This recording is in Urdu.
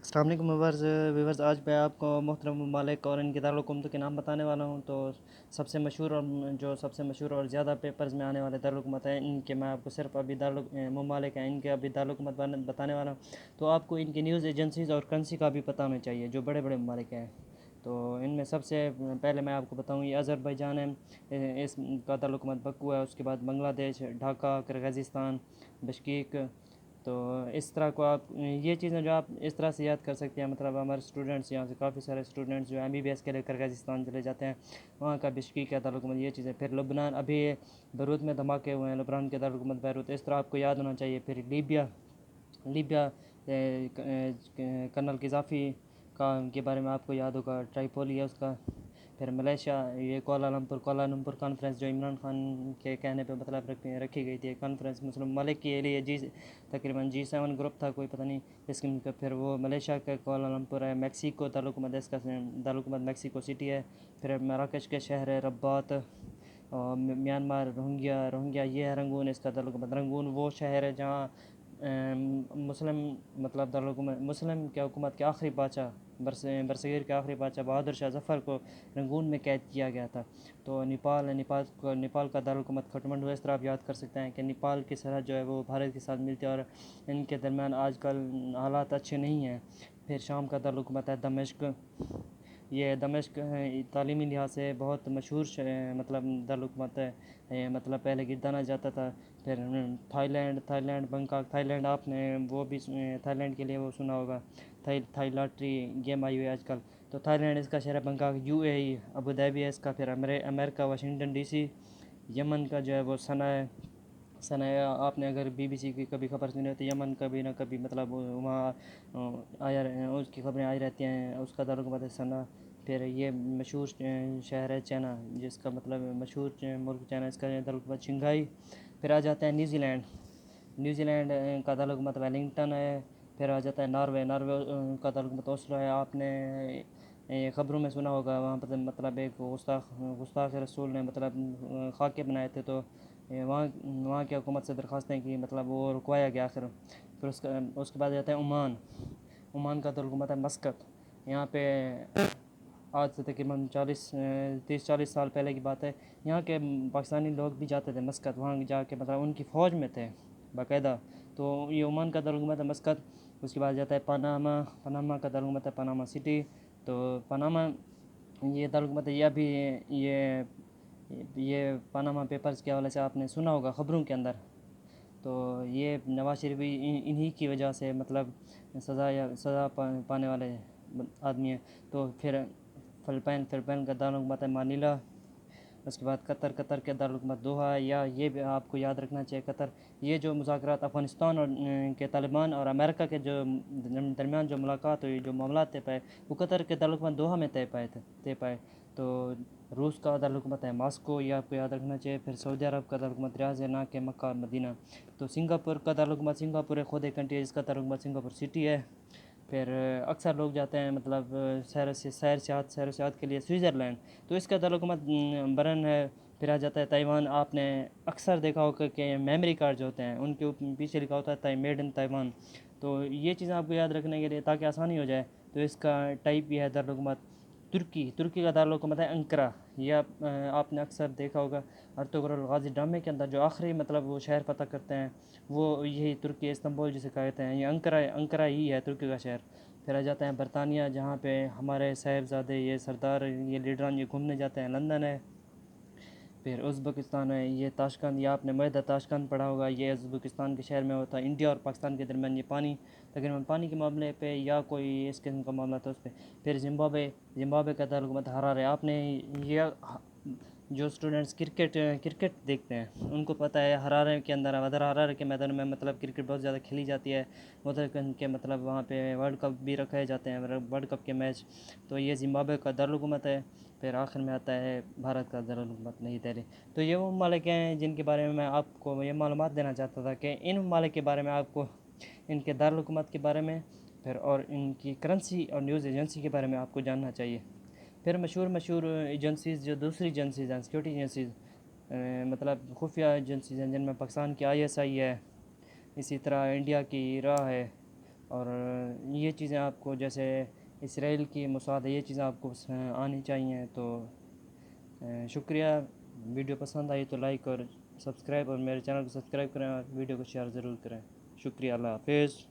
السلام علیکم ویورز آج میں آپ کو محترم ممالک اور ان کے دارالحکومتوں کے نام بتانے والا ہوں. تو سب سے مشہور اور زیادہ پیپرز میں آنے والے دارالحکومت ہیں ان کے میں آپ کو صرف ابھی ممالک ہیں ان کے ابھی دارالحکومت بتانے والا ہوں. تو آپ کو ان کی نیوز ایجنسیز اور کرنسی کا بھی پتہ ہونا چاہیے جو بڑے بڑے ممالک ہیں. تو ان میں سب سے پہلے میں آپ کو بتاؤں یہ آذربائیجان ہے، اس کا دارالحکومت بکو ہے. اس کے بعد بنگلہ دیش، ڈھاکہ، کرغیزستان، بشکیک. تو اس طرح کو آپ یہ چیزیں جو آپ اس طرح سے یاد کر سکتے ہیں، مطلب ہمارے اسٹوڈنٹس یہاں سے کافی سارے اسٹوڈنٹس جو MBBS کے لیے کرغیزستان چلے جاتے ہیں، وہاں کا بشکیک کا دارالحکومت یہ چیزیں. پھر لبنان، ابھی بیروت میں دھماکے ہوئے ہیں، لبنان کے دارالحکومت بیروت، اس طرح آپ کو یاد ہونا چاہیے. پھر لیبیا کرنل قذافی کے بارے میں آپ کو یاد ہوگا، ٹرائپولی ہے اس کا. پھر ملیشیا، یہ کوالالمپور کانفرنس جو عمران خان کے کہنے پہ مطلب رکھی گئی تھی کانفرنس مسلم ممالک کے لیے، تقریباً G7 گروپ تھا کوئی پتہ نہیں اس کا. پھر وہ ملیشیا کا کوالالمپور ہے. میکسیکو دارالحکومت، اس کا دارالحکومت میکسیکو سٹی ہے. پھر مراکش کے شہر ہے رباط. اور میانمار، روہنگیا یہ ہے رنگون، اس کا دارالحکومت رنگون. وہ شہر ہے جہاں مسلم مطلب دارالحکومت مسلم کے حکومت کے آخری بادشاہ، برصغیر کے آخری بادشاہ بہادر شاہ ظفر کو رنگون میں قید کیا گیا تھا. تو نیپال ہے، نیپال کا دارالحکومت کھٹمنڈو. اس طرح آپ یاد کر سکتے ہیں کہ نیپال کی سرحد جو ہے وہ بھارت کے ساتھ ملتی ہے اور ان کے درمیان آج کل حالات اچھے نہیں ہیں. پھر شام کا دارالحکومت ہے دمشق. یہ دمشق تعلیمی لحاظ سے بہت مشہور مطلب دارالحکومت ہے، مطلب پہلے گردانا جاتا تھا. پھر Thailand Bangkok. Thailand آپ نے وہ بھی تھائی لینڈ کے لیے وہ سنا ہوگا، تھائی لاٹری گیم آئی ہوئی ہے آج کل. تو تھائی لینڈ اس کا شہر ہے بنکاک. UAE ابوظہبی ہے اس کا. پھر امریکہ واشنگٹن DC. یمن کا جو ہے وہ سنا ہے. آپ نے اگر BBC کی کبھی خبر سنی تو یمن کبھی نہ کبھی مطلب وہاں اس کی خبریں آئی رہتی ہیں. اس کا دارالحکومت ہے سنا. پھر یہ مشہور شہر ہے چائنا، جس کا مطلب مشہور ملک چائنا، اس کا دارالحکومت شنگھائی. پھر آ جاتا ہے نیوزی لینڈ کا دارالحکومت ویلنگٹن ہے. پھر آ جاتا ہے ناروے کا دارالحکومت اوسلو ہے. آپ نے خبروں میں سنا ہوگا وہاں پر مطلب ایک گستاخ رسول نے مطلب خاکے بنائے تھے، تو وہاں کی حکومت سے درخواستیں کی، مطلب وہ رکوایا گیا آخر. پھر اس کے بعد جاتا ہے عمان کا دارالحکومت ہے مسقط. یہاں پہ آج سے تقریباً 30-40 سال پہلے کی بات ہے، یہاں کے پاکستانی لوگ بھی جاتے تھے مسقط، وہاں جا کے مطلب ان کی فوج میں تھے باقاعدہ. تو یہ عمان کا دارالحکومت ہے مسقط. اس کے بعد جاتا ہے پاناما کا دارالحکومت ہے پاناما سٹی. تو پاناما یہ دارالحکومت ہے. یہ ابھی یہ پاناما پیپرز کے حوالے سے آپ نے سنا ہوگا خبروں کے اندر. تو یہ نواز شریف انہی کی وجہ سے مطلب سزا پانے والے آدمی ہیں. تو پھر فلپائن کا دارالحکومت ہے مانیلا. اس کے بعد قطر کے دارالحکومت دوحہ ہے. یہ بھی آپ کو یاد رکھنا چاہیے قطر. یہ جو مذاکرات افغانستان اور کے طالبان اور امریکہ کے جو درمیان جو ملاقات ہوئی، جو معاملات طے پائے، وہ قطر کے دارالحکومت دوحہ میں طے پائے. تو روس کا دارالحکومت ہے ماسکو، یہ آپ کو یاد رکھنا چاہیے. پھر سعودی عرب کا دارالحکومت ریاض ہے، نہ کہ مکہ اور مدینہ. تو سنگاپور کا دارالحکومت سنگاپور ہے، خود ایک کنٹری ہے جس کا دارالحکومت سنگاپور سٹی ہے. پھر اکثر لوگ جاتے ہیں مطلب سیر سیاحت کے لیے سوئٹزرلینڈ، تو اس کا دارالحکومت برن ہے. پھر آ جاتا ہے تائیوان. آپ نے اکثر دیکھا ہوگا کہ میموری کارڈ جو ہوتے ہیں ان کے پیچھے لکھا ہوتا ہے میڈ ان تائیوان. تو یہ چیزیں آپ کو یاد رکھنے کے لیے تاکہ آسانی ہو جائے. تو اس کا ٹائپ یہ ہے دارالحکومت ترکی کا دارالحکومت ہے انقرہ. یہ آپ نے اکثر دیکھا ہوگا ارطغرل غازی ڈرامے کے اندر جو آخری مطلب وہ شہر فتح کرتے ہیں وہ یہی ترکی استنبول جسے کہتے ہیں. یہ انقرہ ہی ہے ترکی کا شہر. پھر آ جاتے ہیں برطانیہ، جہاں پہ ہمارے صاحبزادے یہ سردار یہ لیڈران یہ گھومنے جاتے ہیں. لندن ہے. پھر ازبکستان ہے، یہ تاشقند. یہ آپ نے معاہدہ تاشقند پڑھا ہوگا، یہ ازبکستان کے شہر میں ہوتا ہے. انڈیا اور پاکستان کے درمیان یہ تقریباً پانی کے معاملے پہ یا کوئی اس قسم کا معاملہ تھا اس پہ. پھر زمبابوے کا دارالحکومت حرارے. آپ نے یہ جو اسٹوڈنٹس کرکٹ دیکھتے ہیں ان کو پتہ ہے حرارے کے اندر حرارے کے میدان میں مطلب کرکٹ بہت زیادہ کھیلی جاتی ہے. ادھر کے مطلب وہاں پہ ورلڈ کپ بھی رکھے جاتے ہیں، ورلڈ کپ کے میچ. تو یہ زمبابوے کا دارالحکومت ہے. پھر آخر میں آتا ہے بھارت کا دارالحکومت نئی دہلی. تو یہ وہ ممالک ہیں جن کے بارے میں میں آپ کو یہ معلومات دینا چاہتا تھا کہ ان ممالک کے بارے میں آپ کو ان کے دارالحکومت کے بارے میں پھر اور ان کی کرنسی اور نیوز ایجنسی کے بارے میں آپ کو جاننا چاہیے. پھر مشہور ایجنسیز جو دوسری ایجنسیز ہیں، سیکورٹی ایجنسیز مطلب خفیہ ایجنسیز ہیں، جن میں پاکستان کی ISI ہے، اسی طرح انڈیا کی IRA ہے. اور یہ چیزیں آپ کو جیسے اسرائیل کی مساعدہ یہ چیزیں آپ کو آنی چاہیے. تو شکریہ. ویڈیو پسند آئی تو لائک اور سبسکرائب اور میرے چینل کو سبسکرائب کریں اور ویڈیو کو شیئر ضرور کریں. شکریہ. اللہ حافظ.